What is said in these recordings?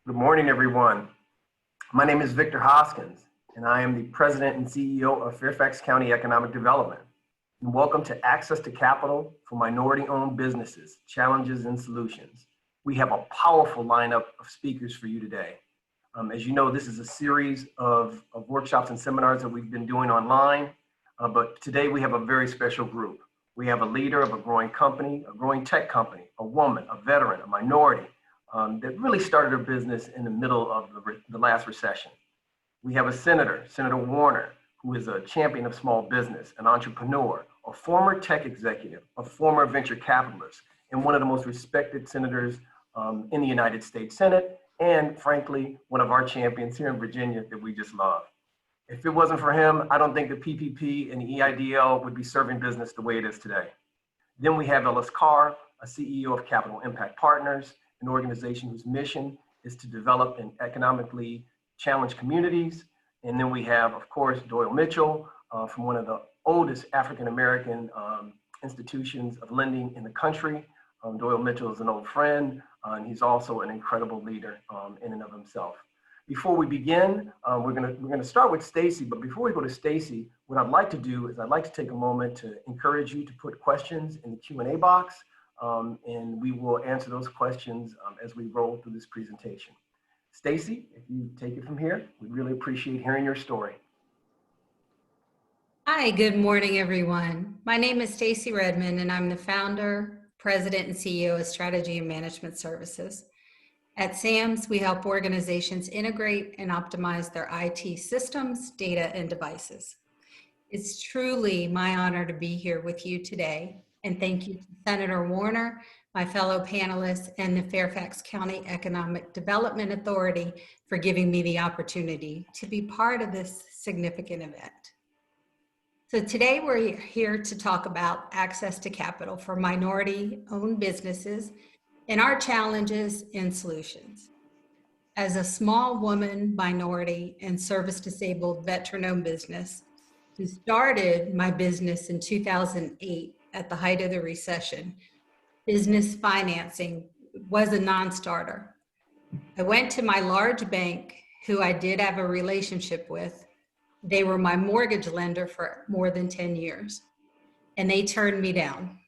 Good morning, everyone. My name is Victor Hoskins, and I am the President and CEO of Fairfax County Economic Development. And welcome to Access to Capital for Minority-Owned Businesses, Challenges and Solutions. We have a powerful lineup of speakers for you today. As you know, this is a series of workshops and seminars that we've been doing online, but today we have a very special group. We have a leader of a growing company, a growing tech company, a woman, a veteran, a minority, that really started her business in the middle of the last recession. We have a senator, Senator Warner, who is a champion of small business, an entrepreneur, a former tech executive, a former venture capitalist, and one of the most respected senators in the United States Senate, and frankly, one of our champions here in Virginia that we just love. If it wasn't for him, I don't think the PPP and the EIDL would be serving business the way it is today. Then we have Ellis Carr, a CEO of Capital Impact Partners, an organization whose mission is to develop and economically challenge communities. And then we have, of course, Doyle Mitchell from one of the oldest African-American institutions of lending in the country. Doyle Mitchell is an old friend, and he's also an incredible leader in and of himself. Before we begin, we're gonna start with Stacy, but before we go to Stacy, what I'd like to do is I'd like to take a moment to encourage you to put questions in the Q&A box. And we will answer those questions as we roll through this presentation. Stacy, if you take it from here, we'd really appreciate hearing your story. Hi, good morning, everyone. My name is Stacy Redmond, and I'm the founder, president, and CEO of Strategy and Management Services. At SAMS, we help organizations integrate and optimize their IT systems, data, and devices. It's truly my honor to be here with you today. And thank you to Senator Warner, my fellow panelists, and the Fairfax County Economic Development Authority for giving me the opportunity to be part of this significant event. So today we're here to talk about access to capital for minority-owned businesses and our challenges and solutions. As a small woman, minority, and service-disabled veteran-owned business who started my business in 2008, at the height of the recession, business financing was a non-starter. I went to my large bank, who I did have a relationship with. They were my mortgage lender for more than 10 years, and they turned me down.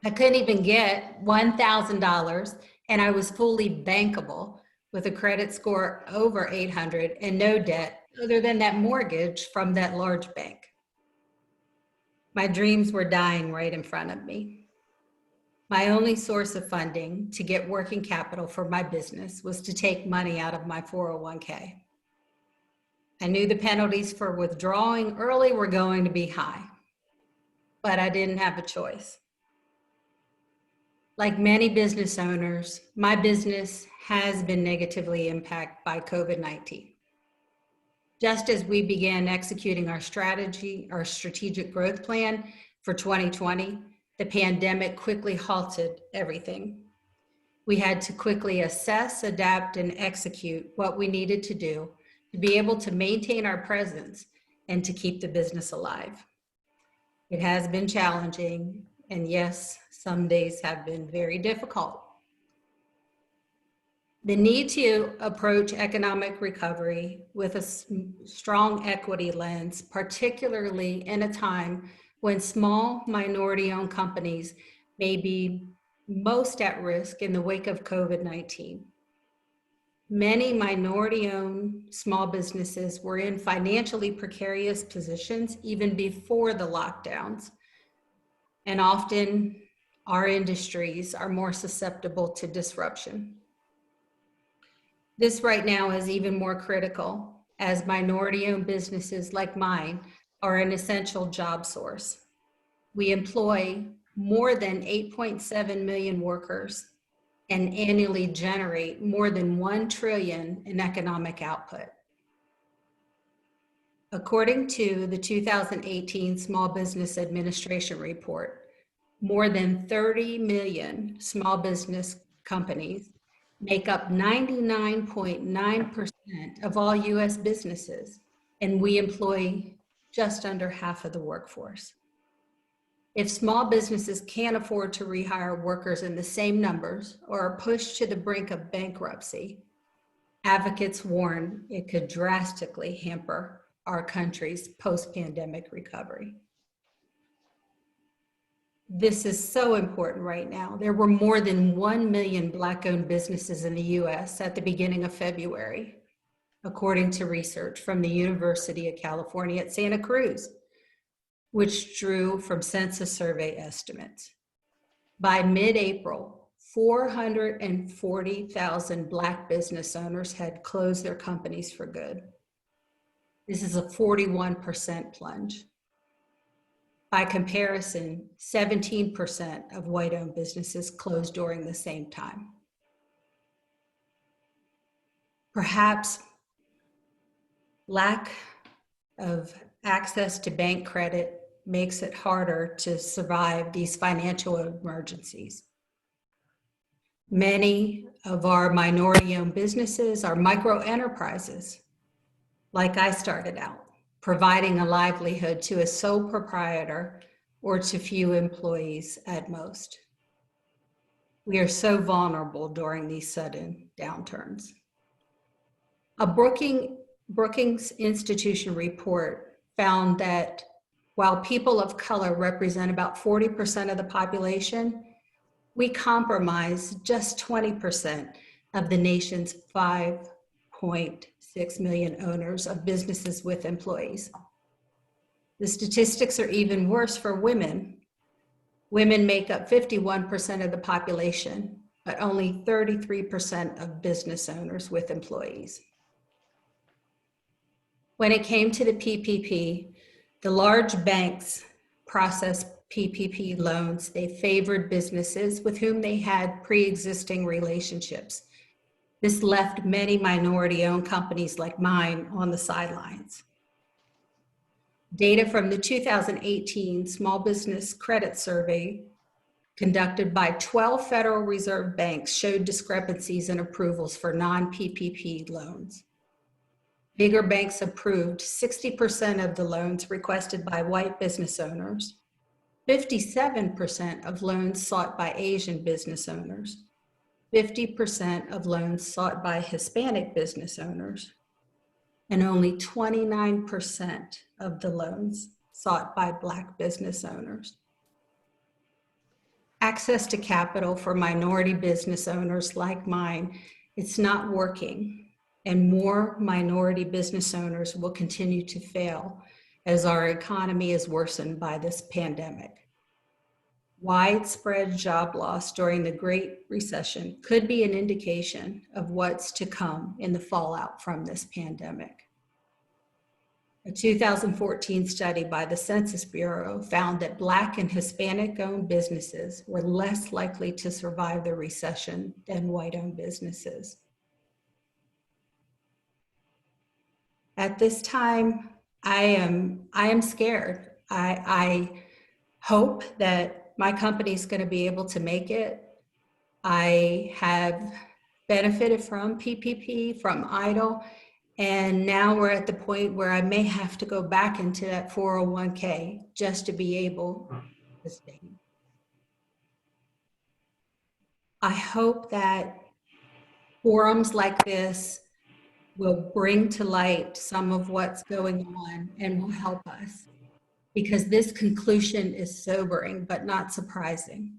I couldn't even get $1,000, and I was fully bankable with a credit score over 800 and no debt other than that mortgage from that large bank. My dreams were dying right in front of me. My only source of funding to get working capital for my business was to take money out of my 401k. I knew the penalties for withdrawing early were going to be high, but I didn't have a choice. Like many business owners, my business has been negatively impacted by COVID-19. Just as we began executing our strategic growth plan for 2020, the pandemic quickly halted everything. We had to quickly assess, adapt, and execute what we needed to do to be able to maintain our presence and to keep the business alive. It has been challenging, and yes, some days have been very difficult. The need to approach economic recovery with a strong equity lens, particularly in a time when small minority-owned companies may be most at risk in the wake of COVID-19. Many minority-owned small businesses were in financially precarious positions even before the lockdowns, and often our industries are more susceptible to disruption. This right now is even more critical as minority-owned businesses like mine are an essential job source. We employ more than 8.7 million workers and annually generate more than 1 trillion in economic output. According to the 2018 Small Business Administration report, more than 30 million small business companies make up 99.9% of all US businesses, and we employ just under half of the workforce. If small businesses can't afford to rehire workers in the same numbers or are pushed to the brink of bankruptcy, advocates warn it could drastically hamper our country's post-pandemic recovery. This is so important right now. There were more than 1 million Black-owned businesses in the US at the beginning of February, according to research from the University of California at Santa Cruz, which drew from census survey estimates. By mid-April, 440,000 Black business owners had closed their companies for good. This is a 41% plunge. By comparison, 17% of white-owned businesses closed during the same time. Perhaps lack of access to bank credit makes it harder to survive these financial emergencies. Many of our minority-owned businesses are micro-enterprises, like I started out, providing a livelihood to a sole proprietor or to few employees at most. We are so vulnerable during these sudden downturns. A Brookings Institution report found that while people of color represent about 40% of the population, we comprise just 20% of the nation's 5.6 million owners of businesses with employees. The statistics are even worse for women. Women make up 51% of the population, but only 33% of business owners with employees. When it came to the PPP, the large banks processed PPP loans. They favored businesses with whom they had pre-existing relationships. This left many minority-owned companies like mine on the sidelines. Data from the 2018 Small Business Credit Survey conducted by 12 Federal Reserve banks showed discrepancies in approvals for non-PPP loans. Bigger banks approved 60% of the loans requested by white business owners, 57% of loans sought by Asian business owners, 50% of loans sought by Hispanic business owners, and only 29% of the loans sought by Black business owners. Access to capital for minority business owners like mine, it's not working, and more minority business owners will continue to fail as our economy is worsened by this pandemic. Widespread job loss during the Great Recession could be an indication of what's to come in the fallout from this pandemic. A 2014 study by the Census Bureau found that Black and Hispanic-owned businesses were less likely to survive the recession than white-owned businesses. At this time, I am scared. I hope that my company is going to be able to make it. I have benefited from PPP, from EIDL, and now we're at the point where I may have to go back into that 401k just to be able to stay. I hope that forums like this will bring to light some of what's going on and will help us, because this conclusion is sobering but not surprising.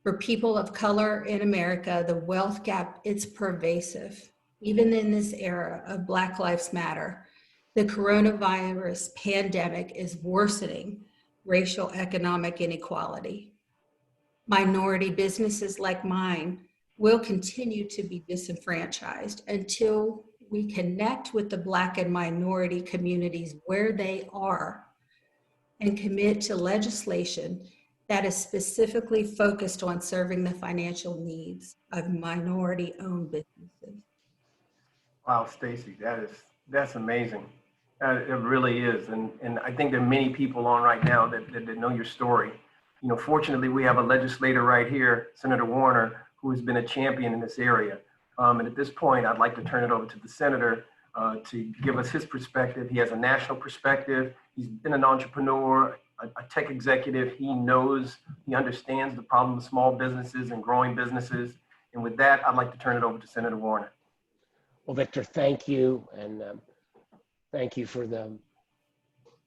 For people of color in America, the wealth gap, it's pervasive. Even in this era of Black Lives Matter, the coronavirus pandemic is worsening racial economic inequality. Minority businesses like mine will continue to be disenfranchised until we connect with the Black and minority communities where they are and commit to legislation that is specifically focused on serving the financial needs of minority-owned businesses. Wow, Stacy, that's amazing. It really is, and I think there are many people on right now that know your story. You know, fortunately, we have a legislator right here, Senator Warner, who has been a champion in this area. And at this point, I'd like to turn it over to the senator to give us his perspective. He has a national perspective. He's been an entrepreneur, a tech executive. He understands the problem of small businesses and growing businesses. And with that, I'd like to turn it over to Senator Warner. Well, Victor, thank you. And thank you for the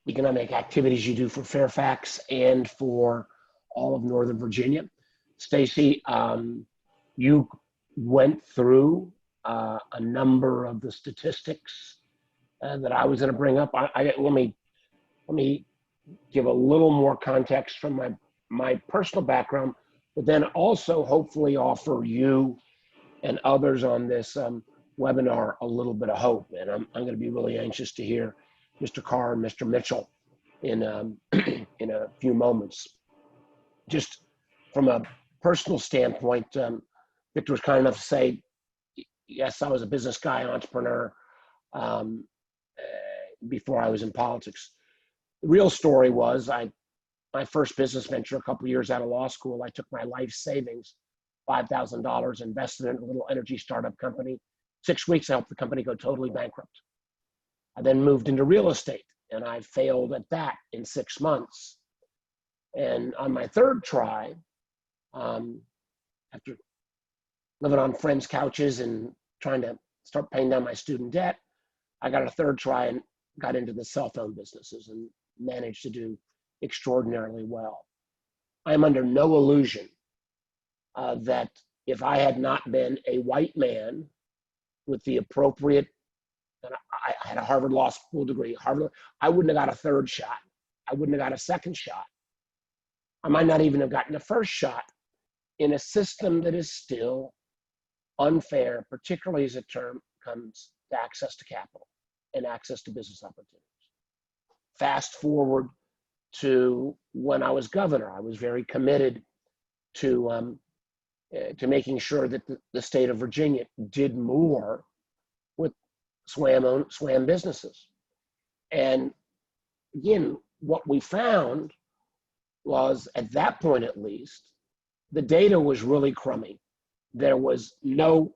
economic activities you do for Fairfax and for all of Northern Virginia. Stacy, you went through a number of the statistics that I was going to bring up. Let me give a little more context from my personal background, but then also hopefully offer you and others on this webinar a little bit of hope. And I'm going to be really anxious to hear Mr. Carr and Mr. Mitchell in in a few moments. Just from a personal standpoint, Victor was kind enough to say, yes, I was a business guy, entrepreneur, before I was in politics. The real story was my first business venture a couple of years out of law school, I took my life savings, $5,000, invested in a little energy startup company. 6 weeks, I helped the company go totally bankrupt. I then moved into real estate, and I failed at that in 6 months. And on my third try, after living on friends' couches and trying to start paying down my student debt, I got a third try and got into the cell phone businesses and managed to do extraordinarily well. I am under no illusion that if I had not been a white man with the appropriate, and I had a Harvard Law School degree, I wouldn't have got a third shot. I wouldn't have got a second shot. I might not even have gotten a first shot in a system that is still unfair, particularly as it comes to access to capital and access to business opportunities. Fast forward to when I was governor, I was very committed to making sure that the state of Virginia did more with SWAM businesses. And again, what we found was, at that point at least, the data was really crummy. There was the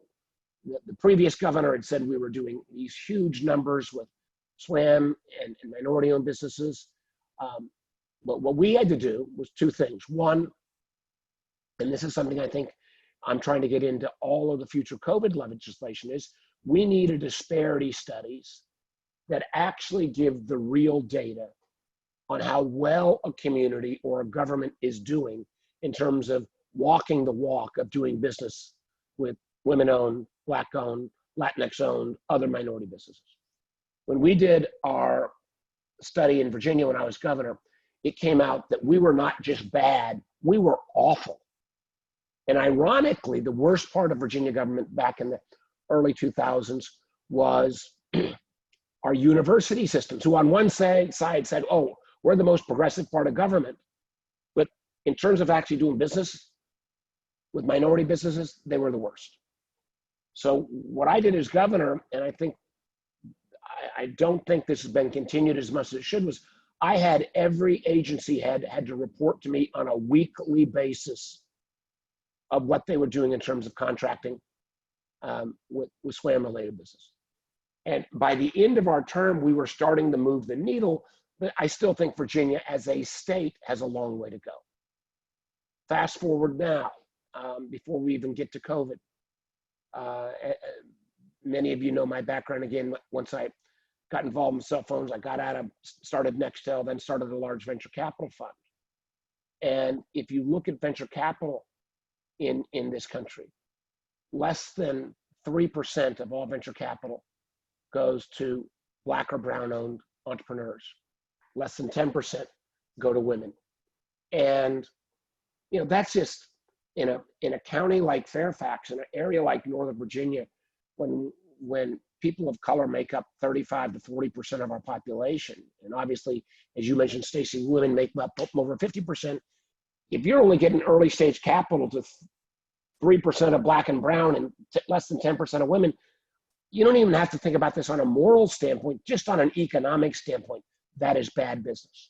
previous governor had said we were doing these huge numbers with SWAM and minority-owned businesses. But what we had to do was two things. One, and this is something I think I'm trying to get into all of the future COVID legislation, is we needed disparity studies that actually give the real data on how well a community or a government is doing in terms of walking the walk of doing business with women-owned, Black-owned, Latinx-owned, other minority businesses. When we did our study in Virginia when I was governor, it came out that we were not just bad, we were awful. And ironically, the worst part of Virginia government back in the early 2000s was our university systems, who on one side said, oh, we're the most progressive part of government. But in terms of actually doing business with minority businesses, they were the worst. So what I did as governor, and I don't think this has been continued as much as it should, was I had every agency had to report to me on a weekly basis of what they were doing in terms of contracting with SWAM-related business. And by the end of our term, we were starting to move the needle, but I still think Virginia as a state has a long way to go. Fast forward now, before we even get to COVID. Many of you know my background. Again, once I got involved in cell phones, I started Nextel, then started a large venture capital fund. And if you look at venture capital in this country, less than 3% of all venture capital goes to Black or brown owned entrepreneurs. Less than 10% go to women. And that's just in a county like Fairfax, in an area like Northern Virginia, when people of color make up 35 to 40% of our population, and obviously, as you mentioned, Stacy, women make up over 50%. If you're only getting early stage capital to 3% of Black and brown and less than 10% of women, you don't even have to think about this on a moral standpoint, just on an economic standpoint. That is bad business.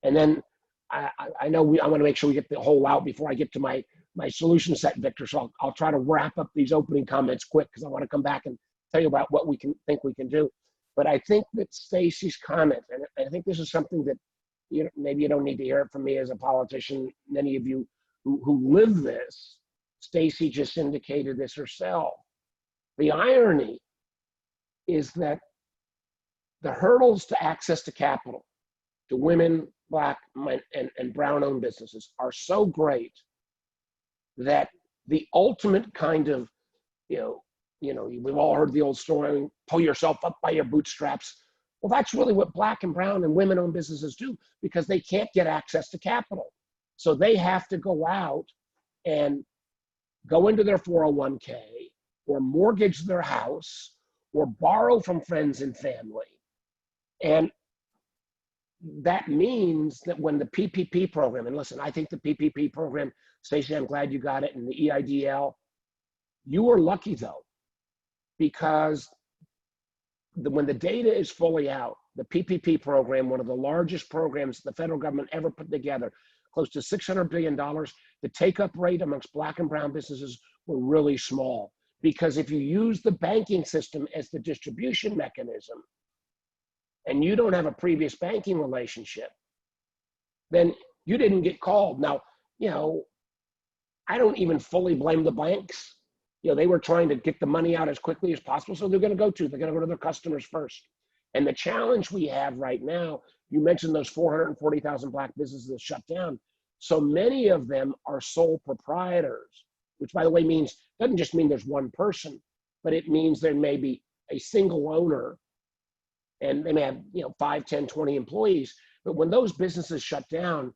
And then I know I want to make sure we get the whole out before I get to my solution set, Victor. So I'll try to wrap up these opening comments quick because I want to come back and tell you about what we think we can do. But I think that Stacy's comment, and I think this is something that maybe you don't need to hear it from me as a politician. Many of you who live this, Stacy just indicated this herself. The irony is that the hurdles to access to capital to women, Black, and brown-owned businesses are so great that the ultimate kind of, we've all heard the old story, pull yourself up by your bootstraps. Well, that's really what Black and brown and women-owned businesses do because they can't get access to capital. So they have to go out and go into their 401k or mortgage their house or borrow from friends and family. And that means that when the PPP program, and listen, I think the PPP program, Stacey, I'm glad you got it, and the EIDL, you were lucky though, because when the data is fully out, the PPP program, one of the largest programs the federal government ever put together, close to $600 billion, the take-up rate amongst Black and brown businesses were really small. Because if you use the banking system as the distribution mechanism, and you don't have a previous banking relationship, then you didn't get called. Now, I don't even fully blame the banks. They were trying to get the money out as quickly as possible, so they're going to go to their customers first. And the challenge we have right now, you mentioned those 440,000 Black businesses that shut down. So many of them are sole proprietors, which by the way doesn't just mean there's one person, but it means there may be a single owner and they may have 5, 10, 20 employees. But when those businesses shut down,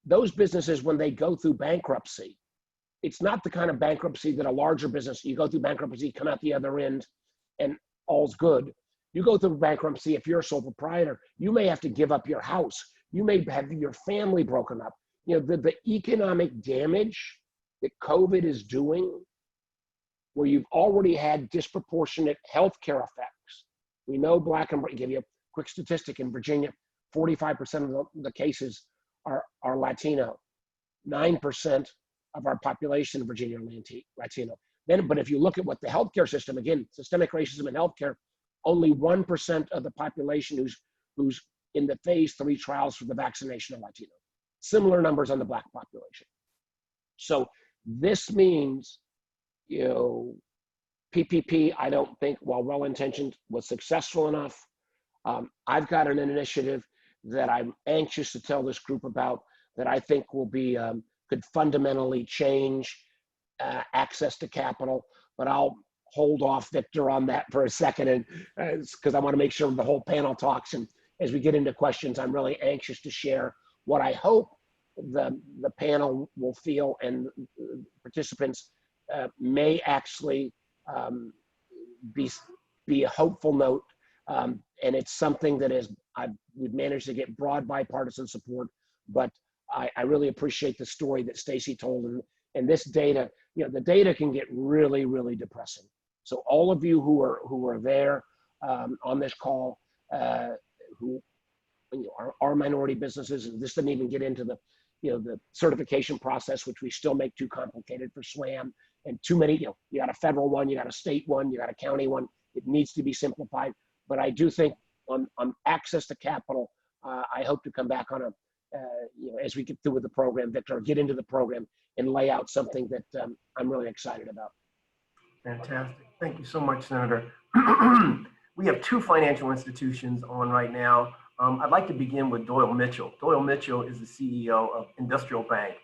those businesses, when they go through bankruptcy, it's not the kind of bankruptcy that a larger business, you go through bankruptcy, come out the other end, and all's good. You go through bankruptcy, if you're a sole proprietor, you may have to give up your house. You may have your family broken up. The economic damage that COVID is doing, where you've already had disproportionate healthcare effects. We know Black and give you a quick statistic in Virginia, 45% of the cases are Latino, 9% of our population in Virginia are Latino. But if you look at what the healthcare system, again, systemic racism in healthcare, only 1% of the population who's in the phase 3 trials for the vaccination are Latino. Similar numbers on the Black population. So this means, PPP, I don't think, while well-intentioned, was successful enough. I've got an initiative that I'm anxious to tell this group about that I think will be, could fundamentally change access to capital, but I'll hold off, Victor, on that for a second, and because I want to make sure the whole panel talks, and as we get into questions, I'm really anxious to share what I hope the panel will feel and participants may actually be a hopeful note, and it's something that we've managed to get broad bipartisan support. But I really appreciate the story that Stacey told, and this data. The data can get really, really depressing. So all of you who are there on this call, who are minority businesses, and this doesn't even get into the certification process, which we still make too complicated for SWAM. And too many, you got a federal one, you got a state one, you got a county one. It needs to be simplified. But I do think on access to capital, I hope to come back on as we get through with the program, Victor, get into the program and lay out something that I'm really excited about. Fantastic. Thank you so much, Senator. We have 2 financial institutions on right now. I'd like to begin with Doyle Mitchell. Doyle Mitchell is the CEO of Industrial Bank.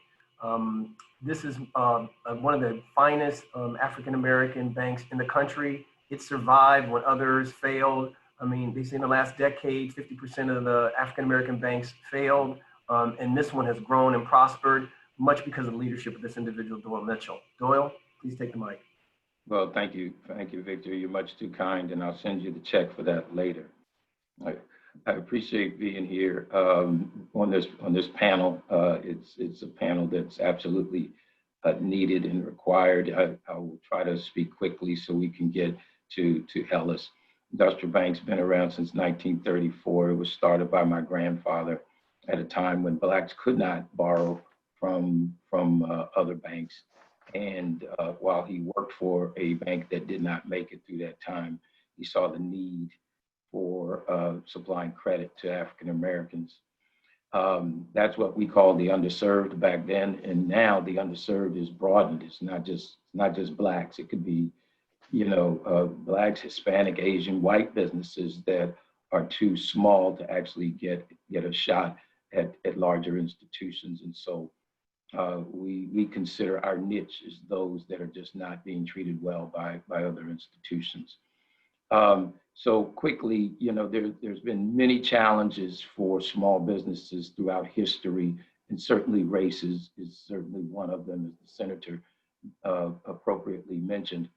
This is one of the finest African-American banks in the country. It survived when others failed. I mean, they say in the last decade, 50% of the African-American banks failed. And this one has grown and prospered, much because of the leadership of this individual, Doyle Mitchell. Doyle, please take the mic. Well, thank you, Victor. You're much too kind, and I'll send you the check for that later. I appreciate being here on this panel. It's a panel that's absolutely needed and required. I will try to speak quickly so we can get to Ellis. Industrial Bank's been around since 1934. It was started by my grandfather at a time when Blacks could not borrow from other banks. And while he worked for a bank that did not make it through that time, he saw the need for supplying credit to African Americans. That's what we called the underserved back then, and now the underserved is broadened. It's not just Blacks. It could be Blacks, Hispanic, Asian, white businesses that are too small to actually get a shot at larger institutions. And so we consider our niche as those that are just not being treated well by other institutions. So quickly, there's been many challenges for small businesses throughout history, and certainly race is certainly one of them, as the senator appropriately mentioned.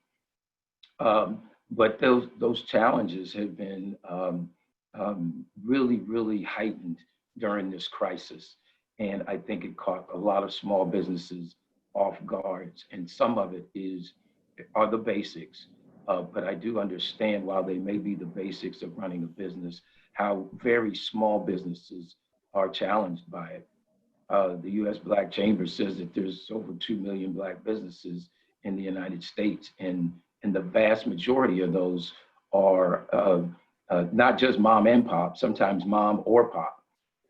But those challenges have been really, really heightened during this crisis. And I think it caught a lot of small businesses off guards. And some of it are the basics. But I do understand, while they may be the basics of running a business, how very small businesses are challenged by it. The U.S. Black Chamber says that there's over 2 million Black businesses in the United States, and the vast majority of those are not just mom and pop, sometimes mom or pop,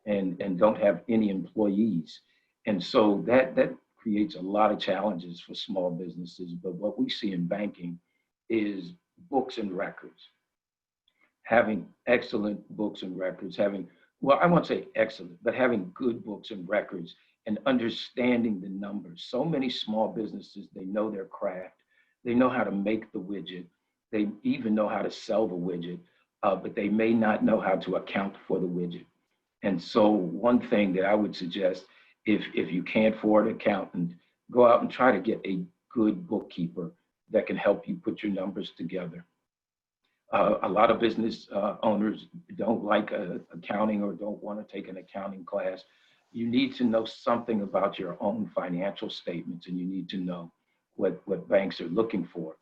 and don't have any employees. And so that creates a lot of challenges for small businesses. But what we see in banking is books and records, having excellent books and records, well, I won't say excellent, but having good books and records and understanding the numbers. So many small businesses, they know their craft, they know how to make the widget, they even know how to sell the widget, but they may not know how to account for the widget. And so one thing that I would suggest, if you can't afford an accountant, go out and try to get a good bookkeeper that can help you put your numbers together. A lot of business owners don't like accounting or don't want to take an accounting class. You need to know something about your own financial statements, and you need to know what banks are looking for.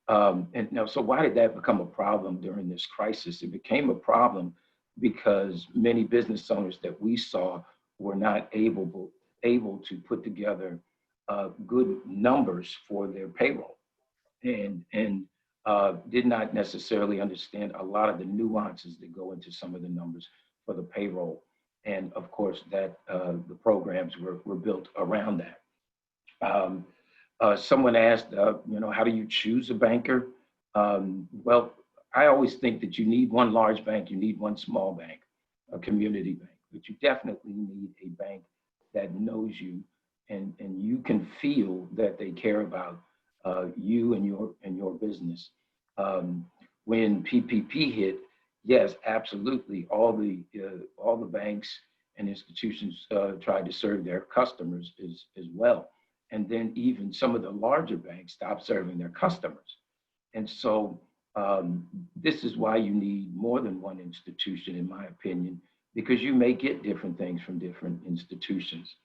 And now, so why did that become a problem during this crisis? It became a problem because many business owners that we saw were not able to put together good numbers for their payroll, and did not necessarily understand a lot of the nuances that go into some of the numbers for the payroll. And of course, that the programs were built around that. Someone asked, how do you choose a banker? Well, I always think that you need one large bank, you need one small bank, a community bank, but you definitely need a bank that knows you, and you can feel that they care about you and your business. When PPP hit, yes, absolutely, all the banks and institutions tried to serve their customers as well. And then even some of the larger banks stopped serving their customers. And so this is why you need more than one institution, in my opinion, because you may get different things from different institutions.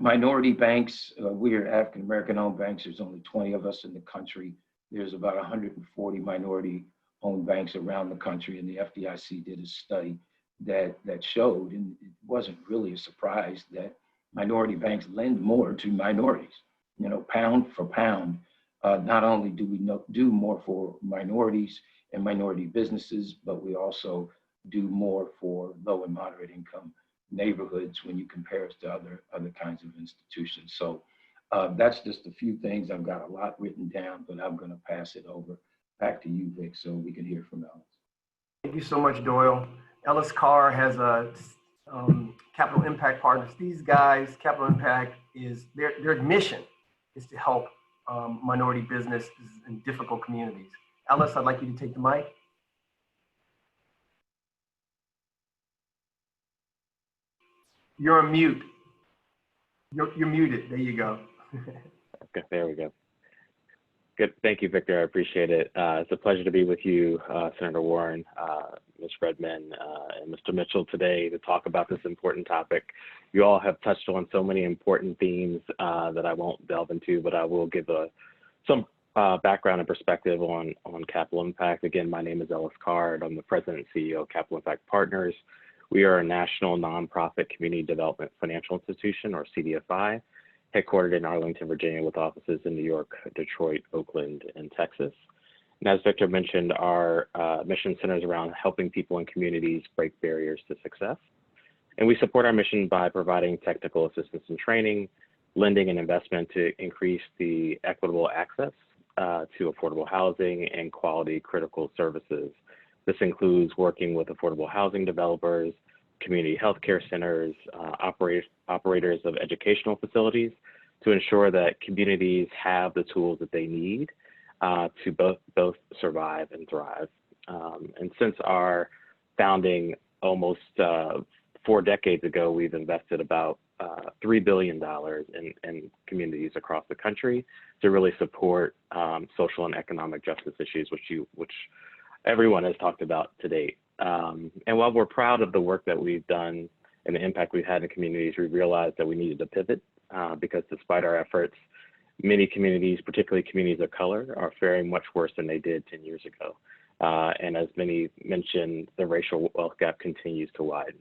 Minority banks, we are African-American owned banks. There's only 20 of us in the country. There's about 140 minority owned banks around the country. And the FDIC did a study that showed, and it wasn't really a surprise, that minority banks lend more to minorities, pound for pound. Not only do we do more for minorities and minority businesses, but we also do more for low and moderate income neighborhoods when you compare us to other kinds of institutions. So that's just a few things. I've got a lot written down, but I'm going to pass it over back to you, Vic, so we can hear from Ellis. Thank you so much, Doyle. Ellis Carr has a Capital Impact Partners. These guys, Capital Impact, is their mission is to help minority businesses in difficult communities. Ellis, I'd like you to take the mic. You're on mute. You're muted. There you go. Okay, there we go. Good. Thank you, Victor. I appreciate it. It's a pleasure to be with you, Senator Warren, Ms. Redmond, and Mr. Mitchell today to talk about this important topic. You all have touched on so many important themes that I won't delve into, but I will give some background and perspective on Capital Impact. Again, my name is Ellis Card. I'm the President and CEO of Capital Impact Partners. We are a national nonprofit community development financial institution, or CDFI, headquartered in Arlington, Virginia, with offices in New York, Detroit, Oakland, and Texas. And as Victor mentioned, our mission centers around helping people in communities break barriers to success. And we support our mission by providing technical assistance and training, lending and investment to increase the equitable access to affordable housing and quality critical services. This includes working with affordable housing developers, community healthcare centers, operators of educational facilities to ensure that communities have the tools that they need to both survive and thrive. And since our founding almost 4 decades ago, we've invested about $3 billion in communities across the country to really support social and economic justice issues, which everyone has talked about to date. And while we're proud of the work that we've done and the impact we've had in communities, we realized that we needed to pivot because despite our efforts, many communities, particularly communities of color, are faring much worse than they did 10 years ago. And as many mentioned, the racial wealth gap continues to widen.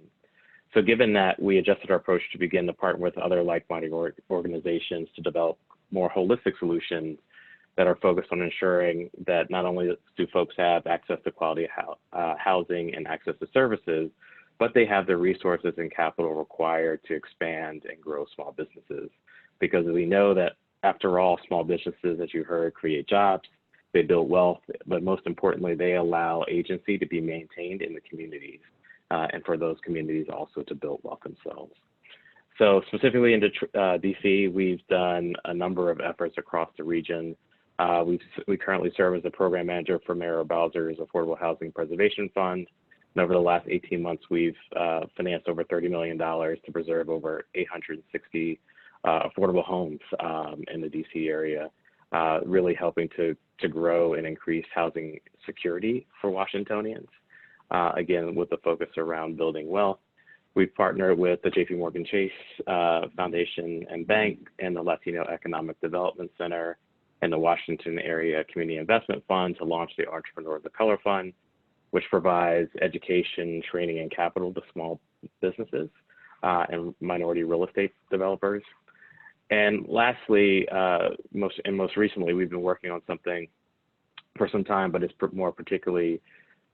So given that, we adjusted our approach to begin to partner with other like-minded organizations to develop more holistic solutions that are focused on ensuring that not only do folks have access to quality housing and access to services, but they have the resources and capital required to expand and grow small businesses. Because we know that after all, small businesses, as you heard, create jobs, they build wealth, but most importantly, they allow agency to be maintained in the communities and for those communities also to build wealth themselves. So specifically in DC, we've done a number of efforts across the region. We currently serve as the program manager for Mayor Bowser's Affordable Housing Preservation Fund. And over the last 18 months, we've financed over $30 million to preserve over 860 affordable homes in the DC area, really helping to grow and increase housing security for Washingtonians, again, with the focus around building wealth. We've partnered with the JPMorgan Chase Foundation and Bank and the Latino Economic Development Center and the Washington Area Community Investment Fund to launch the Entrepreneurs of Color Fund, which provides education, training, and capital to small businesses and minority real estate developers. And lastly, most recently, we've been working on something for some time, but it's more particularly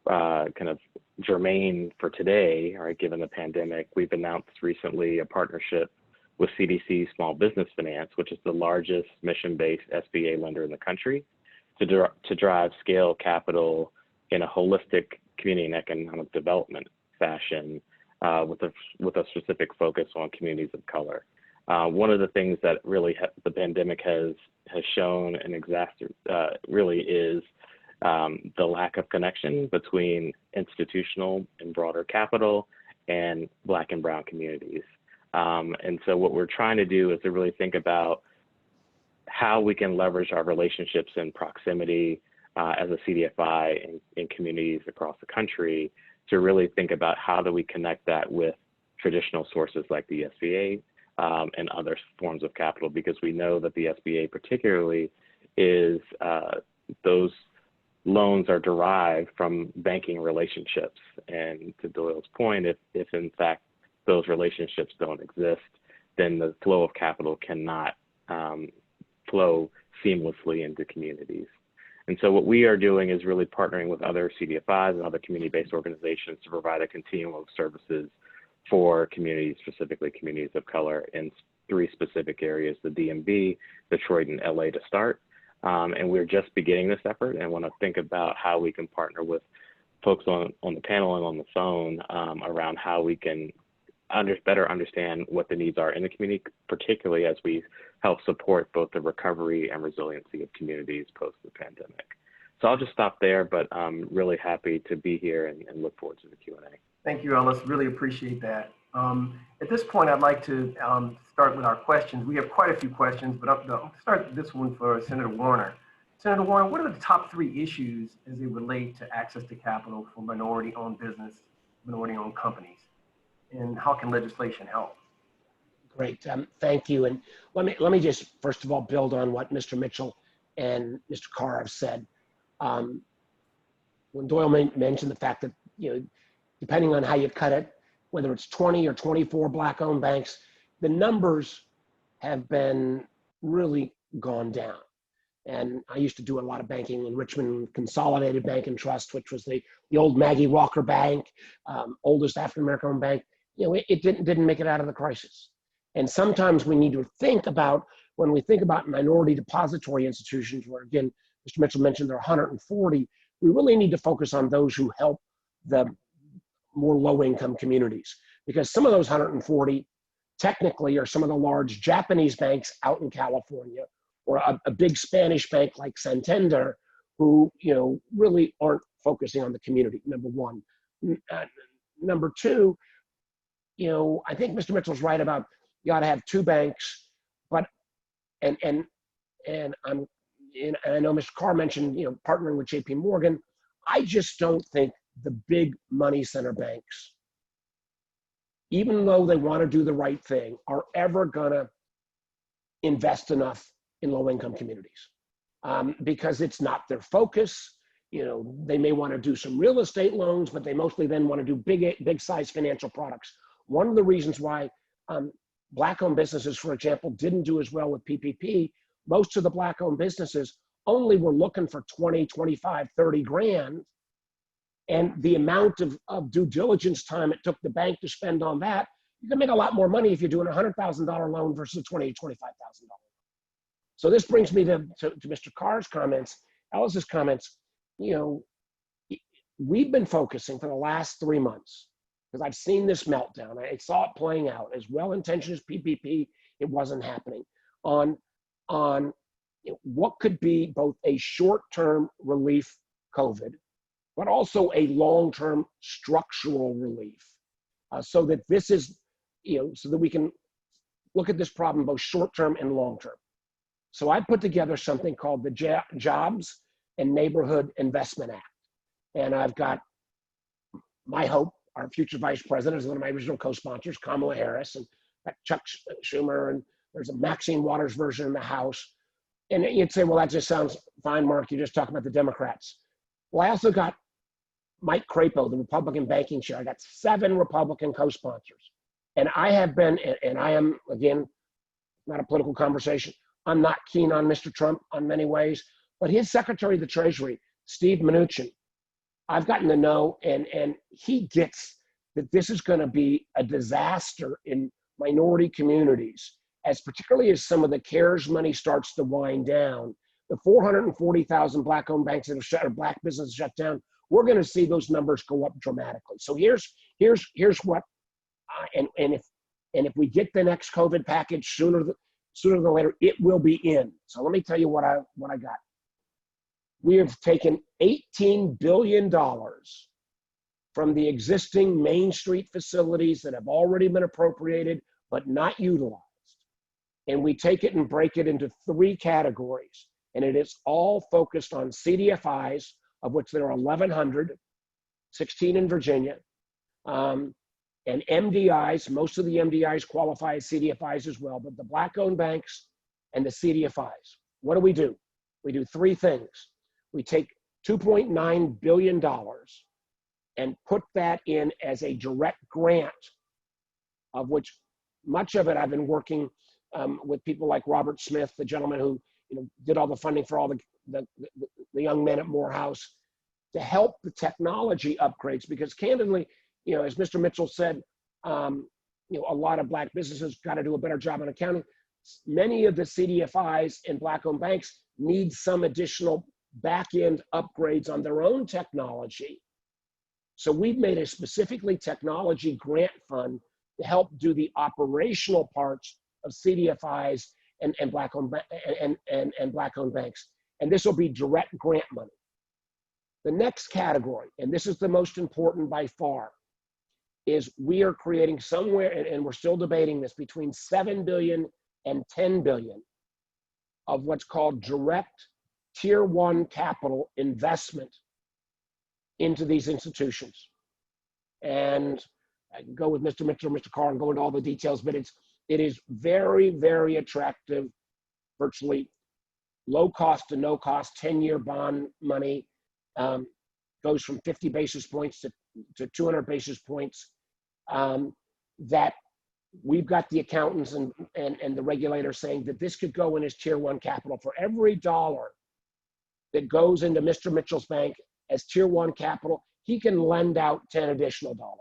kind of germane for today, right, given the pandemic. We've announced recently a partnership with CDC Small Business Finance, which is the largest mission-based SBA lender in the country, to drive scale capital in a holistic community and economic development fashion with a specific focus on communities of color. One of the things that really the pandemic has shown and really is the lack of connection between institutional and broader capital and Black and Brown communities. And so what we're trying to do is to really think about how we can leverage our relationships and proximity as a CDFI in communities across the country to really think about how do we connect that with traditional sources like the SBA and other forms of capital, because we know that the SBA particularly is those loans are derived from banking relationships. And to Doyle's point, if in fact those relationships don't exist, then the flow of capital cannot flow seamlessly into communities. And so what we are doing is really partnering with other CDFIs and other community-based organizations to provide a continuum of services for communities, specifically communities of color, in 3 specific areas: the DMV, Detroit, and LA to start. And we're just beginning this effort and want to think about how we can partner with folks on the panel and on the phone around how we can better understand what the needs are in the community, particularly as we help support both the recovery and resiliency of communities post the pandemic. So I'll just stop there, but I'm really happy to be here and look forward to the Q&A. Thank you, Ellis. Really appreciate that. At this point, I'd like to start with our questions. We have quite a few questions, but I'll start this one for Senator Warner. Senator Warner, what are the top 3 issues as they relate to access to capital for minority-owned business, minority-owned companies? And how can legislation help? Great, thank you. And let me just first of all build on what Mr. Mitchell and Mr. Carr have said. When Doyle mentioned the fact that, depending on how you cut it, whether it's 20 or 24 Black-owned banks, the numbers have been really gone down. And I used to do a lot of banking in Richmond Consolidated Bank and Trust, which was the old Maggie Walker Bank, oldest African-American bank. It didn't make it out of the crisis. And sometimes we need to think about, when we think about minority depository institutions, where again, Mr. Mitchell mentioned there are 140, we really need to focus on those who help the more low-income communities, because some of those 140 technically are some of the large Japanese banks out in California, or a big Spanish bank like Santander, who really aren't focusing on the community. Number one. Number two, I think Mr. Mitchell's right about you ought to have two banks, but and I know Mr. Carr mentioned partnering with J.P. Morgan. I just don't think the big money center banks, even though they want to do the right thing, are ever gonna invest enough in low-income communities, because it's not their focus. They may want to do some real estate loans, but they mostly then want to do big size financial products. One of the reasons why Black-owned businesses, for example, didn't do as well with PPP, most of the Black-owned businesses only were looking for 20, 25, 30 grand. And the amount of due diligence time it took the bank to spend on that, you can make a lot more money if you're doing a $100,000 loan versus a $20,000, $25,000. So this brings me to Mr. Carr's comments, Alice's comments. We've been focusing for the last 3 months, because I've seen this meltdown. I saw it playing out. As well-intentioned as PPP, it wasn't happening. On what could be both a short-term relief COVID, but also a long-term structural relief, so that this is, so that we can look at this problem both short-term and long-term. So I put together something called the Jobs and Neighborhood Investment Act. And I've got my hope, our future vice president, is one of my original co-sponsors, Kamala Harris, and Chuck Schumer, and there's a Maxine Waters version in the House. And you'd say, well, that just sounds fine, Mark, you're just talking about the Democrats. Well, I also got Mike Crapo, the Republican banking chair. I got 7 Republican co-sponsors. And I have been, and I am, again, not a political conversation, I'm not keen on Mr. Trump on many ways, but his Secretary of the Treasury, Steve Mnuchin, I've gotten to know, and he gets that this is going to be a disaster in minority communities, as particularly as some of the CARES money starts to wind down. The 440,000 Black-owned banks that have shut, or Black businesses shut down, we're going to see those numbers go up dramatically. So here's what, and if we get the next COVID package sooner than later, it will be in. So let me tell you what I got. We have taken $18 billion from the existing Main Street facilities that have already been appropriated but not utilized. And we take it and break it into 3 categories. And it is all focused on CDFIs, of which there are 1,100, 16 in Virginia, and MDIs. Most of the MDIs qualify as CDFIs as well, but the Black-owned banks and the CDFIs. What do? We do 3 things. We take $2.9 billion and put that in as a direct grant, of which much of it I've been working with people like Robert Smith, the gentleman who did all the funding for all the young men at Morehouse, to help the technology upgrades. Because candidly, as Mr. Mitchell said, a lot of Black businesses got to do a better job on accounting. Many of the CDFIs and Black-owned banks need some additional back-end upgrades on their own technology. So we've made a specifically technology grant fund to help do the operational parts of CDFIs and Black-owned banks. And this will be direct grant money. The next category, and this is the most important by far, is we are creating somewhere, and we're still debating this, between 7 billion and 10 billion of what's called direct tier 1 capital investment into these institutions. And I can go with Mr. Mitchell, Mr. Carr, and go into all the details, but it is very, very attractive, virtually low cost to no cost, 10-year bond money, goes from 50 basis points to 200 basis points, that we've got the accountants and the regulators saying that this could go in as tier 1 capital. For every dollar that goes into Mr. Mitchell's bank as tier 1 capital, he can lend out 10 additional dollars.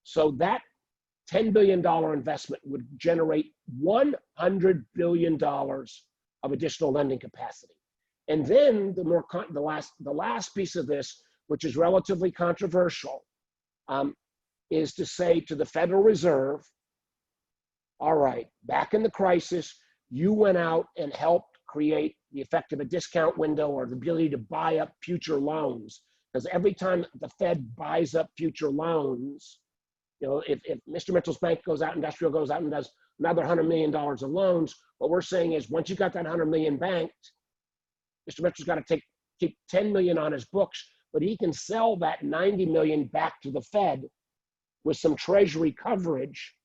So that $10 billion investment would generate $100 billion of additional lending capacity. And then the last piece of this, which is relatively controversial, is to say to the Federal Reserve, all right, back in the crisis, you went out and helped create the effect of a discount window or the ability to buy up future loans. Because every time the Fed buys up future loans, you know, if Mr. Mitchell's bank goes out, Industrial goes out and does another $100 million of loans, what we're saying is once you got that 100 million banked, Mr. Mitchell's got to keep 10 million on his books, but he can sell that 90 million back to the Fed with some treasury coverage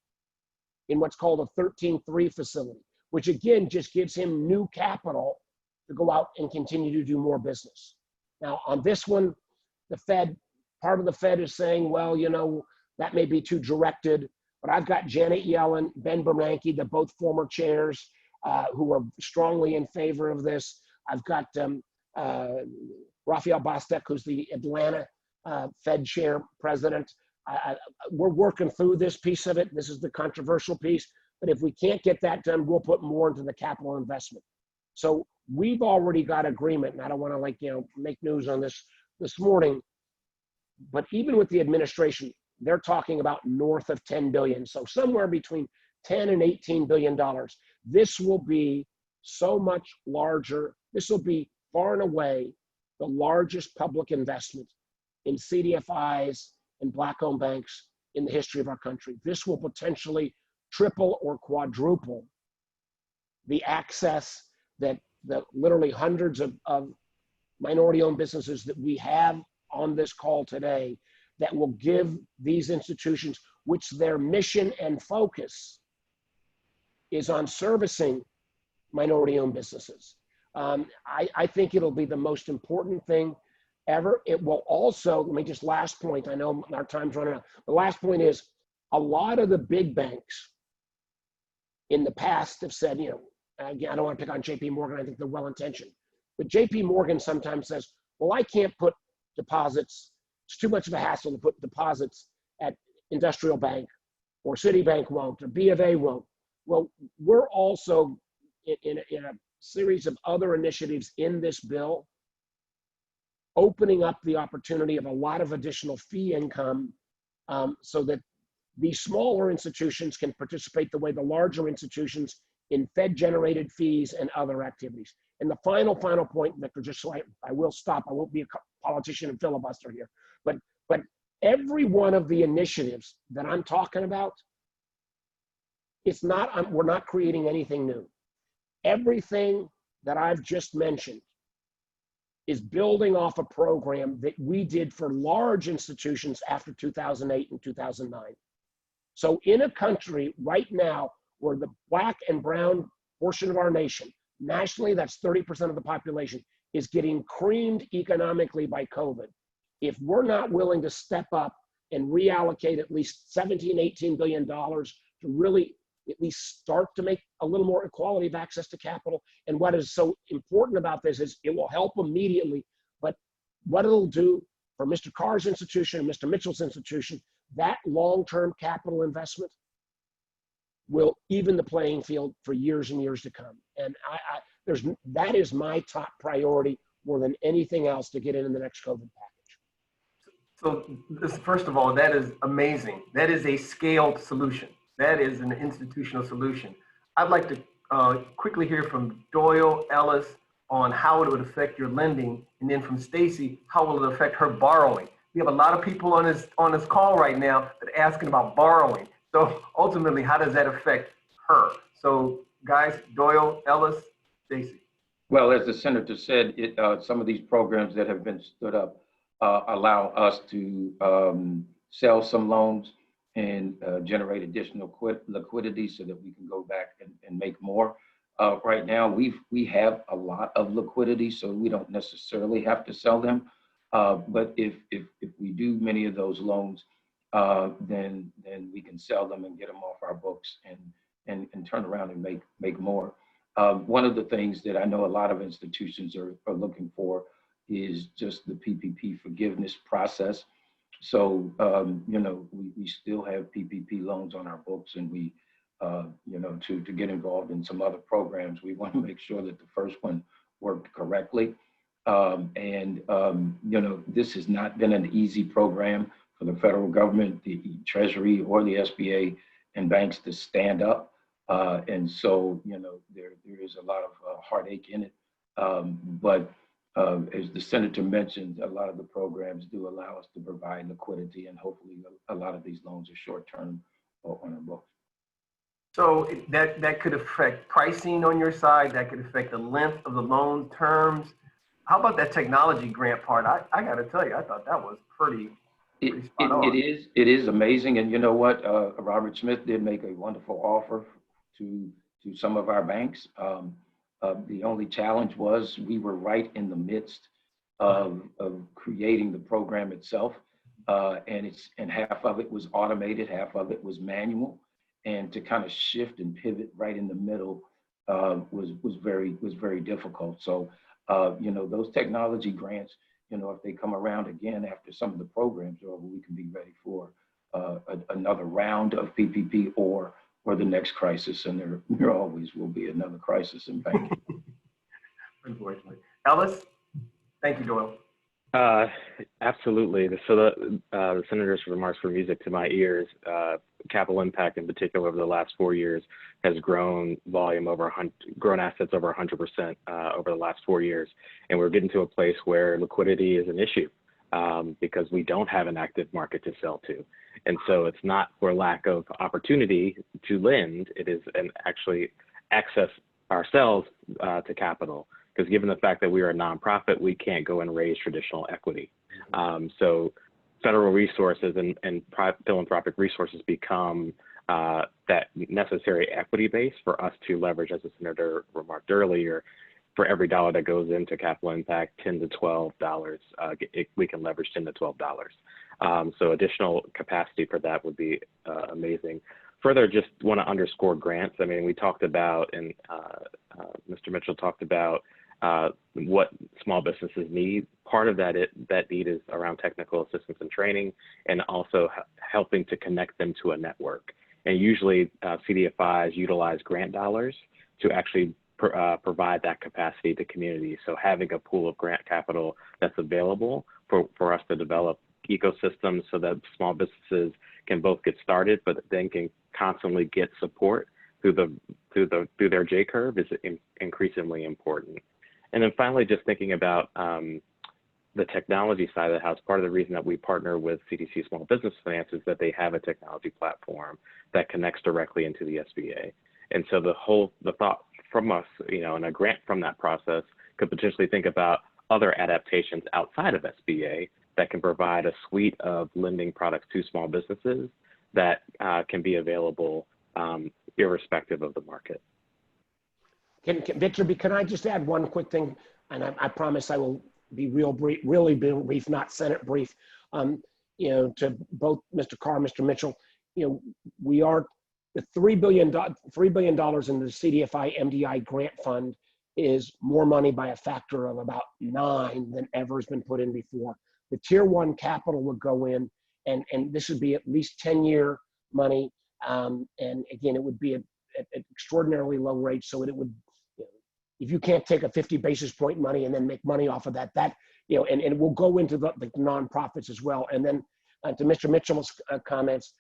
in what's called a 13-3 facility, which again just gives him new capital to go out and continue to do more business. Now on this one, the Fed, part of the Fed is saying, well, you know, that may be too directed, but I've got Janet Yellen, Ben Bernanke, the both former chairs who are strongly in favor of this. I've got Raphael Bostic, who's the Atlanta Fed chair president. We're working through this piece of it. This is the controversial piece. But if we can't get that done, we'll put more into the capital investment. So we've already got agreement, and I don't want to make news on this morning. But even with the administration, they're talking about north of 10 billion. So somewhere between 10 and 18 billion dollars. This will be so much larger. This will be far and away the largest public investment in CDFIs and Black-owned banks in the history of our country. This will potentially triple or quadruple the access that the literally hundreds of minority-owned businesses that we have on this call today that will give these institutions, which their mission and focus is on servicing minority-owned businesses. I think it'll be the most important thing ever. It will also, let me just last point, I know our time's running out. The last point is a lot of the big banks in the past have said, you know, again, I don't want to pick on JP Morgan, I think they're well-intentioned, but JP Morgan sometimes says, well, I can't put deposits, it's too much of a hassle to put deposits at Industrial Bank, or Citibank won't, or B of A won't. Well, we're also in a series of other initiatives in this bill, opening up the opportunity of a lot of additional fee income so that these smaller institutions can participate the way the larger institutions in Fed-generated fees and other activities. And the final point, Victor, just so I will stop, I won't be a politician and filibuster here, but every one of the initiatives that I'm talking about, it's not, we're not creating anything new. Everything that I've just mentioned is building off a program that we did for large institutions after 2008 and 2009. So in a country right now where the Black and brown portion of our nation, nationally that's 30% of the population, is getting creamed economically by COVID. If we're not willing to step up and reallocate at least $17, $18 billion to really at least start to make a little more equality of access to capital. And what is so important about this is it will help immediately, but what it'll do for Mr. Carr's institution and Mr. Mitchell's institution, that long-term capital investment will even the playing field for years and years to come. And that is my top priority more than anything else to get in the next COVID package. So this, first of all, that is amazing. That is a scaled solution. That is an institutional solution. I'd like to quickly hear from Doyle, Ellis, on how it would affect your lending, and then from Stacy, how will it affect her borrowing? We have a lot of people on this call right now that are asking about borrowing. So ultimately, how does that affect her? So guys, Doyle, Ellis, Stacy. Well, as the senator said, some of these programs that have been stood up allow us to sell some loans and generate additional liquidity so that we can go back and make more. Right now, we have a lot of liquidity, so we don't necessarily have to sell them. But if we do many of those loans, then we can sell them and get them off our books and turn around and make more. One of the things that I know a lot of institutions are looking for is just the PPP forgiveness process. So, we still have PPP loans on our books, and we, to get involved in some other programs, we want to make sure that the first one worked correctly. This has not been an easy program for the federal government, the Treasury, or the SBA and banks to stand up. And so, there is a lot of heartache in it. But as the senator mentioned, a lot of the programs do allow us to provide liquidity, and hopefully a lot of these loans are short-term on our books. So that could affect pricing on your side. That could affect the length of the loan terms. How about that technology grant part? I got to tell you, I thought that was pretty spot on. It is amazing. And you know what? Robert Smith did make a wonderful offer to some of our banks. The only challenge was we were right in the midst of creating the program itself. And half of it was automated, half of it was manual. And to kind of shift and pivot right in the middle was very difficult. So, those technology grants, if they come around again after some of the programs are over, we can be ready for another round of PPP or the next crisis. And there always will be another crisis in banking. Unfortunately. Ellis, thank you, Doyle. Absolutely. So the senator's remarks were music to my ears. Capital Impact, in particular, over the last 4 years, has grown grown assets over 100% over the last 4 years, and we're getting to a place where liquidity is an issue because we don't have an active market to sell to, and so it's not for lack of opportunity to lend; it is actually access ourselves to capital. Because given the fact that we are a nonprofit, we can't go and raise traditional equity. So federal resources and philanthropic resources become that necessary equity base for us to leverage, as the senator remarked earlier. For every dollar that goes into Capital Impact, $10 to $12, we can leverage $10 to $12. So additional capacity for that would be amazing. Further, just want to underscore grants. I mean, we talked about, and Mr. Mitchell talked about what small businesses need. Part of that need is around technical assistance and training, and also helping to connect them to a network. And usually CDFIs utilize grant dollars to actually provide that capacity to communities. So having a pool of grant capital that's available for us to develop ecosystems so that small businesses can both get started, but then can constantly get support through their J curve is increasingly important. And then finally, just thinking about the technology side of the house, part of the reason that we partner with CDC Small Business Finance is that they have a technology platform that connects directly into the SBA. And so the thought from us, and a grant from that process could potentially think about other adaptations outside of SBA that can provide a suite of lending products to small businesses that can be available irrespective of the market. Victor, can I just add one quick thing? And I promise I will be really brief, not Senate brief. To both Mr. Carr, Mr. Mitchell, we are the $3 billion in the CDFI MDI grant fund is more money by a factor of about 9 than ever has been put in before. The tier 1 capital would go in, and this would be at least 10-year money. And again, it would be at extraordinarily low rates. So it would, if you can't take a 50 basis point money and then make money off of that, and it will go into the nonprofits as well. And then to Mr. Mitchell's comments,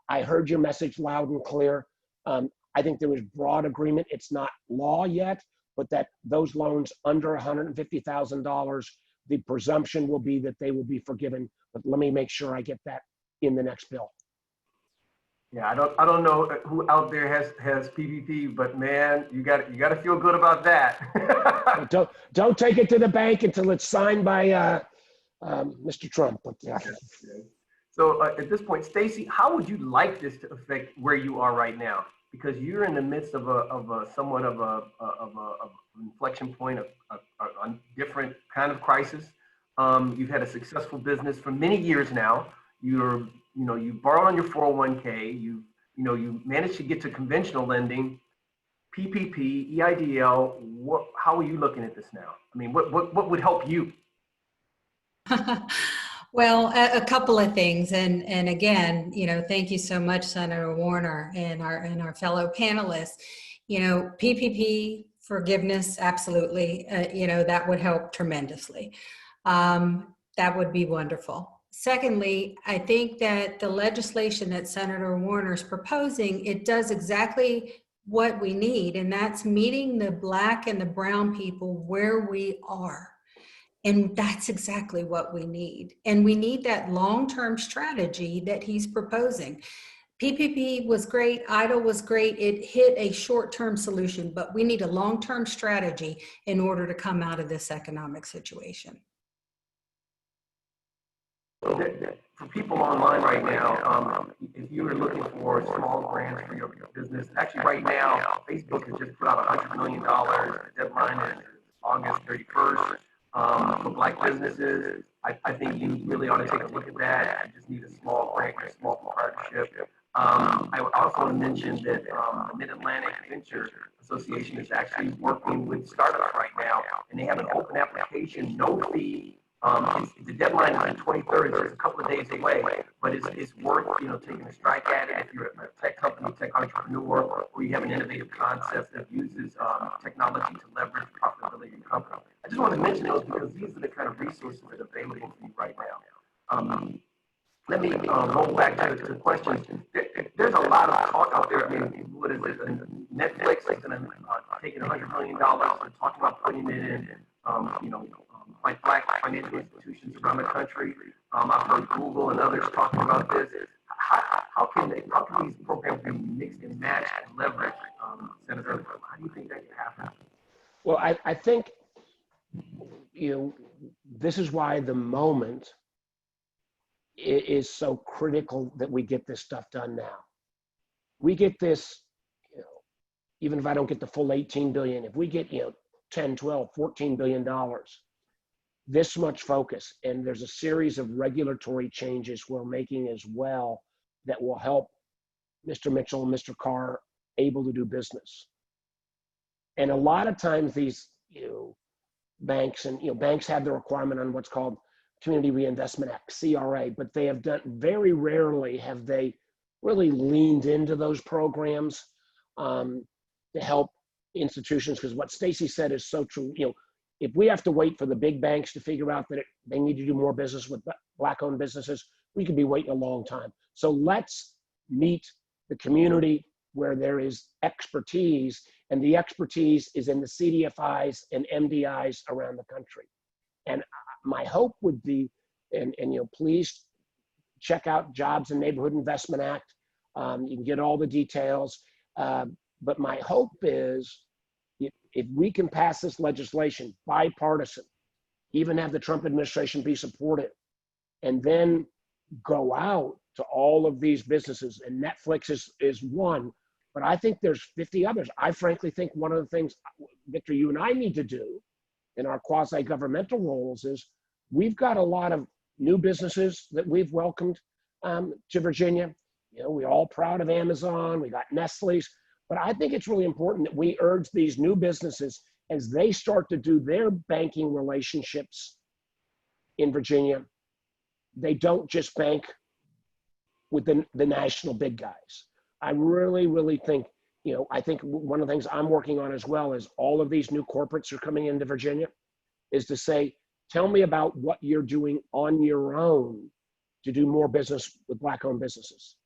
I heard your message loud and clear. I think there is broad agreement. It's not law yet, but that those loans under $150,000, the presumption will be that they will be forgiven. But let me make sure I get that in the next bill. Yeah, I don't know who out there has PPP, but man, you got to feel good about that. don't take it to the bank until it's signed by Mr. Trump. But yeah. So at this point, Stacy, how would you like this to affect where you are right now? Because you're in the midst of a somewhat of an inflection point, a different kind of crisis. You've had a successful business for many years now. You borrowed on your 401k. You managed to get to conventional lending, PPP, EIDL. How are you looking at this now? I mean, what would help you? Well, a couple of things, and again, thank you so much, Senator Warner, and our fellow panelists. PPP forgiveness, absolutely. That would help tremendously. That would be wonderful. Secondly, I think that the legislation that Senator Warner is proposing, it does exactly what we need, and that's meeting the Black and the brown people where we are. And that's exactly what we need. And we need that long-term strategy that he's proposing. PPP was great, EIDL was great, it hit a short-term solution, but we need a long-term strategy in order to come out of this economic situation. For people online right now, if you are looking for small grants for your business, actually right now, Facebook has just put out $100 million. The deadline is August 31st. For Black businesses, I think you really ought to take a look at that. You just need a small grant, a small partnership. I would also mention that the Mid-Atlantic Venture Association is actually working with startups right now, and they have an open application, no fee. The deadline is the 23rd, so it's a couple of days away, but it's worth taking a strike at it if you're a tech company, tech entrepreneur, or you have an innovative concept that uses technology to leverage the profitability of your company. I just want to mention those because these are the kind of resources that are available to you right now. Let me roll back to the questions. There's a lot of talk out there. I mean, what is it? Netflix is taking $100 million and talking about putting it in, like Black financial institutions around the country. I've heard Google and others talking about this. How can these programs be mixed and matched and leveraged, Senator? How do you think that could happen? Well, I think, this is why the moment is so critical that we get this stuff done now. We get this, even if I don't get the full 18 billion, if we get, 10, 12, 14 billion dollars, this much focus, and there's a series of regulatory changes we're making as well that will help Mr. Mitchell and Mr. Carr able to do business. And a lot of times these, banks and, banks have the requirement on what's called Community Reinvestment Act, CRA, but they have done, very rarely have they really leaned into those programs to help institutions, because what Stacy said is so true. If we have to wait for the big banks to figure out that they need to do more business with Black-owned businesses, we could be waiting a long time. So let's meet the community where there is expertise, and the expertise is in the CDFIs and MDIs around the country. And my hope would be, and please check out Jobs and Neighborhood Investment Act. You can get all the details. But my hope is if we can pass this legislation, bipartisan, even have the Trump administration be supportive, and then go out to all of these businesses, and Netflix is one, but I think there's 50 others. I frankly think one of the things, Victor, you and I need to do in our quasi-governmental roles is we've got a lot of new businesses that we've welcomed to Virginia. We're all proud of Amazon, we got Nestle's, but I think it's really important that we urge these new businesses as they start to do their banking relationships in Virginia, they don't just bank with the national big guys. I really, really think, I think one of the things I'm working on as well is all of these new corporates are coming into Virginia is to say, tell me about what you're doing on your own to do more business with Black-owned businesses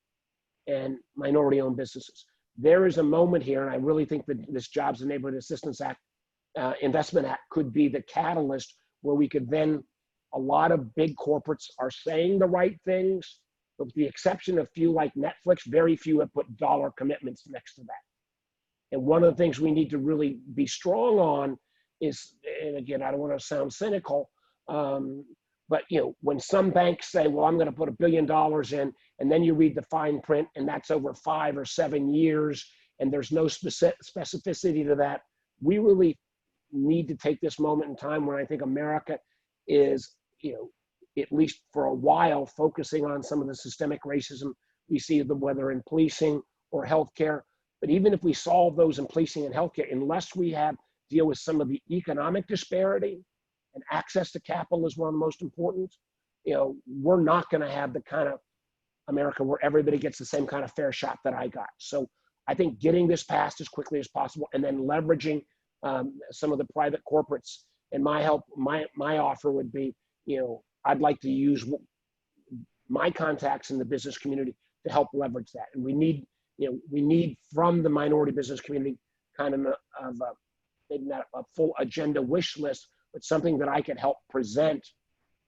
and minority-owned businesses. There is a moment here, and I really think that this Jobs and Neighborhood Assistance Act, Investment Act could be the catalyst where we could then, a lot of big corporates are saying the right things, but with the exception of few like Netflix, very few have put dollar commitments next to that. And one of the things we need to really be strong on is, and again, I don't want to sound cynical, but when some banks say, well, I'm going to put $1 billion in, and then you read the fine print and that's over 5 or 7 years, and there's no specificity to that, we really need to take this moment in time where I think America is, at least for a while, focusing on some of the systemic racism we see, whether in policing or healthcare. But even if we solve those in policing and healthcare, unless we deal with some of the economic disparity, and access to capital is one of the most important, we're not going to have the kind of America where everybody gets the same kind of fair shot that I got. So I think getting this passed as quickly as possible, and then leveraging some of the private corporates. And my offer would be, I'd like to use my contacts in the business community to help leverage that. And we need from the minority business community kind of maybe not a full agenda wish list, but something that I could help present,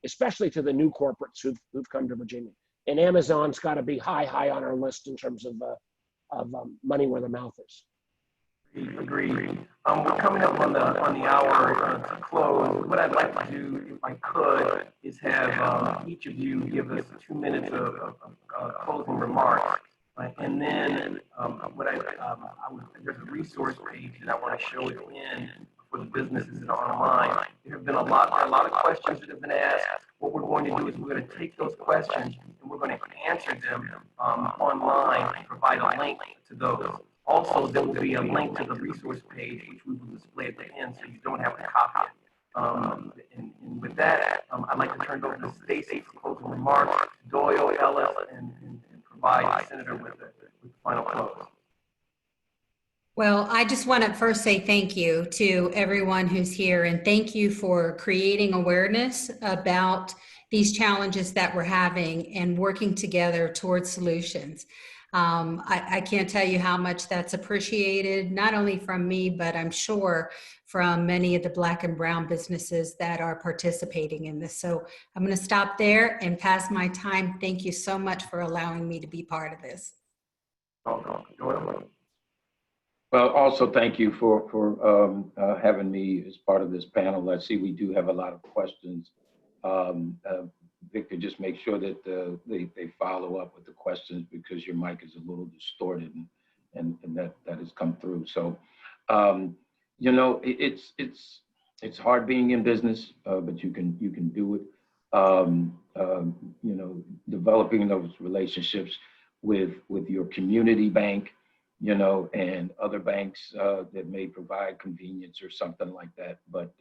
especially to the new corporates who've come to Virginia. And Amazon's got to be high on our list in terms of money where the mouth is. Agreed. We're coming up on the hour to close. What I'd like to do, if I could, is have each of you give us 2 minutes of closing remarks. And then there's a resource page that I want to show at the end for the businesses that are online. There have been a lot of questions that have been asked. What we're going to do is we're going to take those questions and we're going to answer them online and provide a link to those. Also, there will be a link to the resource page, which we will display at the end, so you don't have to copy it. And with that, I'd like to turn it over to Stacy for closing remarks, Doyle, Ellis, and provide the Senator with the final close. Well, I just want to first say thank you to everyone who's here, and thank you for creating awareness about these challenges that we're having and working together towards solutions. I can't tell you how much that's appreciated, not only from me, but I'm sure from many of the Black and brown businesses that are participating in this. So I'm going to stop there and pass my time. Thank you so much for allowing me to be part of this. Well, also thank you for having me as part of this panel. I see we do have a lot of questions. Victor, just make sure that they follow up with the questions, because your mic is a little distorted and that has come through. So, it's hard being in business, but you can do it. Developing those relationships with your community bank, and other banks that may provide convenience or something like that. But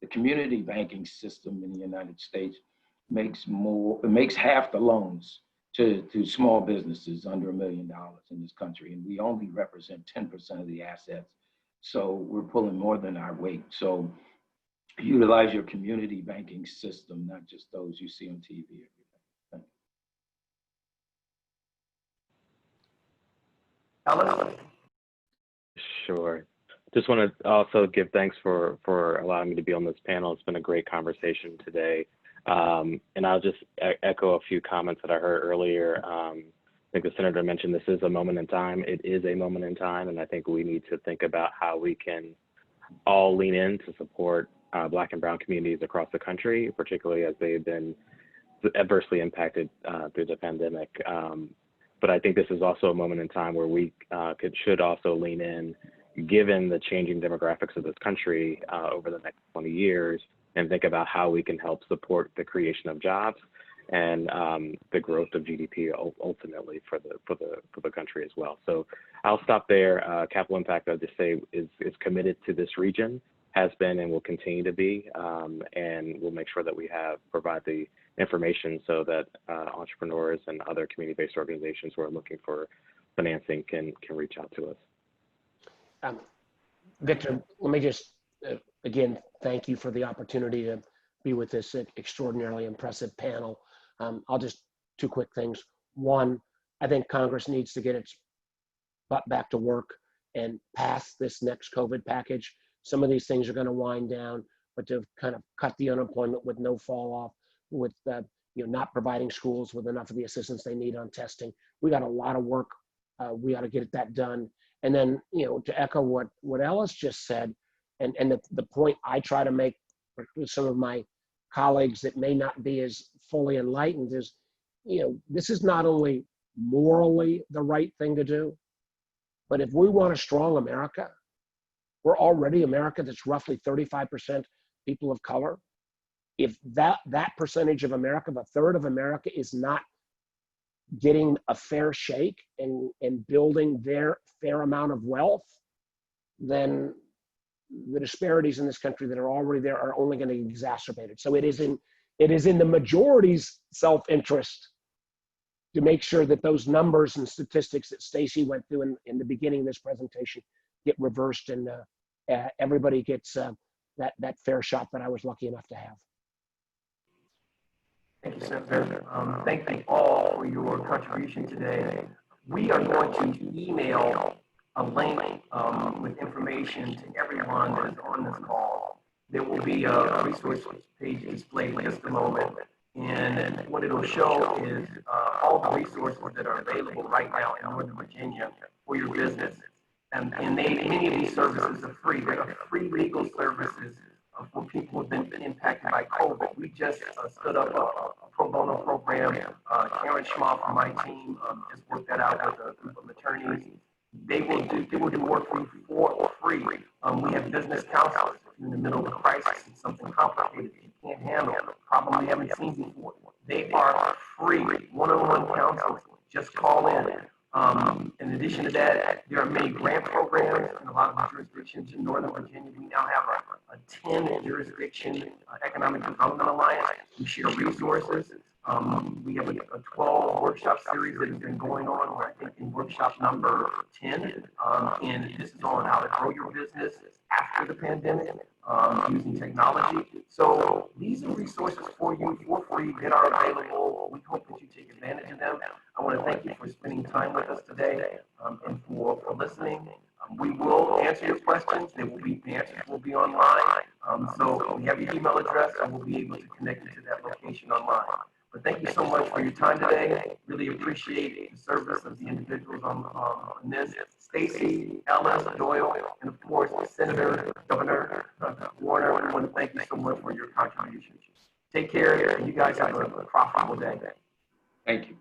the community banking system in the United States makes half the loans to small businesses under $1 million in this country, and we only represent 10% of the assets. So we're pulling more than our weight. So utilize your community banking system, not just those you see on TV every day. Ellis? Sure. Just want to also give thanks for allowing me to be on this panel. It's been a great conversation today. And I'll just echo a few comments that I heard earlier. I think the Senator mentioned this is a moment in time. It is a moment in time, and I think we need to think about how we can all lean in to support Black and brown communities across the country, particularly as they've been adversely impacted through the pandemic. But I think this is also a moment in time where we should also lean in, given the changing demographics of this country over the next 20 years, and think about how we can help support the creation of jobs and the growth of GDP ultimately for the country as well. So I'll stop there. Capital Impact, I'll just say, is committed to this region, has been and will continue to be, and we'll make sure that we provide the information so that entrepreneurs and other community-based organizations who are looking for financing can reach out to us. Victor, let me just again thank you for the opportunity to be with this extraordinarily impressive panel. I'll just 2 quick things. One, I think Congress needs to get its butt back to work and pass this next COVID package. Some of these things are going to wind down, but to kind of cut the unemployment with no fall off, with not providing schools with enough of the assistance they need on testing. We got a lot of work. We ought to get that done. And then, to echo what Ellis just said, and the point I try to make with some of my colleagues that may not be as fully enlightened is, this is not only morally the right thing to do, but if we want a strong America, we're already America that's roughly 35% people of color. If that percentage of America, a third of America, is not getting a fair shake and building their fair amount of wealth, then the disparities in this country that are already there are only going to be exacerbated. So it is in it is in the majority's self-interest to make sure that those numbers and statistics that Stacy went through in the beginning of this presentation get reversed, and everybody gets that fair shot that I was lucky enough to have. Thank you, Senator. Thank you all for your contribution today. We are going to email a link with information to everyone that is on this call. There will be a resource page displayed in just a moment. And what it'll show is all the resources that are available right now in Northern Virginia for your business. And many of these services are free. They are free legal services for people who have been impacted by COVID. We just stood up a pro bono program. Karen Schmal from my team just worked that out with a group of attorneys. They will do work for you for free. We have business counselors in the middle of a crisis. It's something complicated that you can't handle, a problem you haven't seen before. They are free, one-on-one counsel. Just call in. In addition to that, there are many grant programs in a lot of the jurisdictions in Northern Virginia. We now have a 10 jurisdiction economic development alliance. We share resources. We have a 12 workshop series that has been going on. We're, I think, in workshop number 10. And this is on how to grow your business after the pandemic using technology. So these are resources for you for free that are available. We hope that you take advantage of them. I want to thank you for spending time with us today and for listening. We will answer your questions. The answers will be online. So we have your email address, and we'll be able to connect you to that location online. But thank you so much for your time today. Really appreciate the service of the individuals on this. Stacy, Ellis, Doyle, and of course, Senator, Governor Warner. I want to thank you so much for your contributions. Take care, and you guys have a profitable day. Thank you.